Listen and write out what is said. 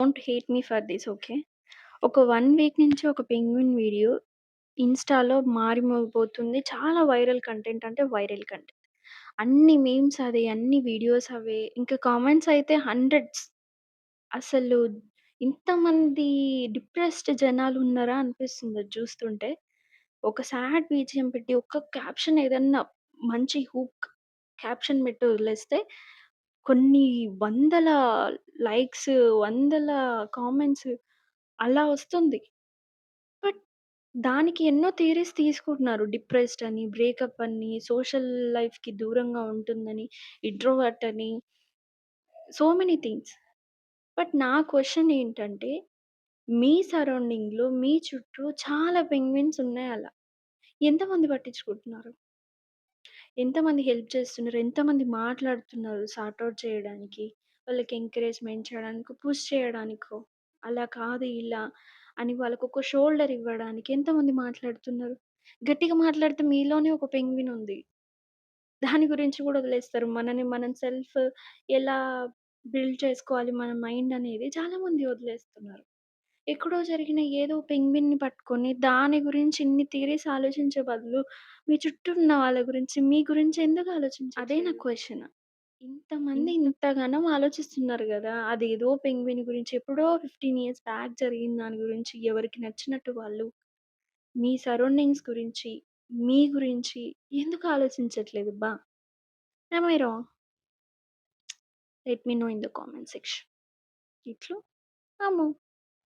Don't hate me for this okay. ఒక 1 week నుంచి ఒక పెంగ్విన్ వీడియో ఇన్‌స్టాలో మారుమోగిపోతుంది. చాలా వైరల్ కంటెంట్ అంటే వైరల్ కంటెంట్. అన్ని మీమ్స్ అదే, అన్ని వీడియోస్ అవే. ఇంకా కామెంట్స్ అయితే హండ్రెడ్స్. అసలు ఇంతమంది డిప్రెస్డ్ జనాలున్నారా అనిపిస్తుంది అది చూస్తుంటే. ఒక సాడ్ బీజీఎం పెట్టి, ఒక్క క్యాప్షన్ ఏదన్నా మంచి హుక్ క్యాప్షన్ పెట్టి వదిలేస్తే, కొన్ని వందల లైక్స్, వందల కామెంట్స్ అలా వస్తుంది. బట్ దానికి ఎన్నో థియరీస్ తీసుకుంటున్నారు. డిప్రెస్డ్ అని, బ్రేకప్ అని, సోషల్ లైఫ్‌కి దూరంగా ఉంటుందని, ఇంట్రోవర్ట్ అని, సో మెనీ థింగ్స్. బట్ నా క్వెషన్ ఏంటంటే, మీ సరౌండింగ్‌లో, మీ చుట్టూ చాలా పెంగ్విన్స్ ఉన్నాయి అలా. ఎంతమంది పట్టించుకుంటున్నారు? ఎంతమంది హెల్ప్ చేస్తున్నారు? ఎంతమంది మాట్లాడుతున్నారు సార్ట్ ఔట్ చేయడానికి? వాళ్ళకి ఎంకరేజ్‌మెంట్ చేయడానికో, పుష్ చేయడానికో, అలా కాదు ఇలా అని వాళ్ళకొక షోల్డర్ ఇవ్వడానికి ఎంతమంది మాట్లాడుతున్నారు? గట్టిగా మాట్లాడితే మీలోనే ఒక పెంగ్విన్ ఉంది. దాని గురించి కూడా వదిలేస్తారు. మనని మనం ఎలా బిల్డ్ చేసుకోవాలి మన మైండ్ అనేది చాలామంది వదిలేస్తున్నారు. ఎక్కడో జరిగిన ఏదో పెంగ్విన్‌ని పట్టుకొని దాని గురించి ఇన్ని థియరీస్ ఆలోచించే బదులు, మీ చుట్టూ ఉన్న వాళ్ళ గురించి, మీ గురించి ఎందుకు అదే నా క్వెషన్. ఇంతమంది ఇంతగనం ఆలోచిస్తున్నారు గదా! అదేదో పెంగ్విన్ గురించి ఎప్పుడో 15 ఇయర్స్ బ్యాక్ జరిగిన దాని గురించి ఎవరికి నచ్చినట్టు వాళ్ళు, మీ సరౌండింగ్స్ గురించి, మీ గురించి ఎందుకు ఆలోచించట్లేదు అబ్బా! Am I wrong? Let me know in the comment section. ఇట్లు అమ్ము.